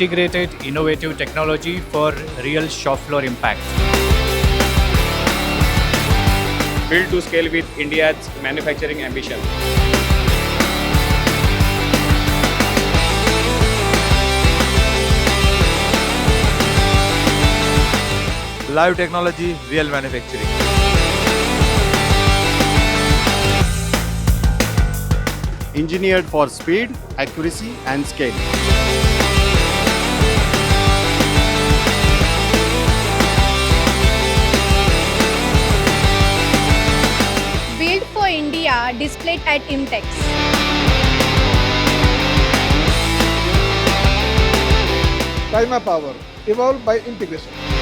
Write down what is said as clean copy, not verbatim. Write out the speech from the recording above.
integrated, innovative technology for real shop floor impact. Built to scale with India's manufacturing ambition. Live technology, real manufacturing. Engineered for speed, accuracy and scale. Built for India, displayed at IMTEX. Prima Power, evolved by integration.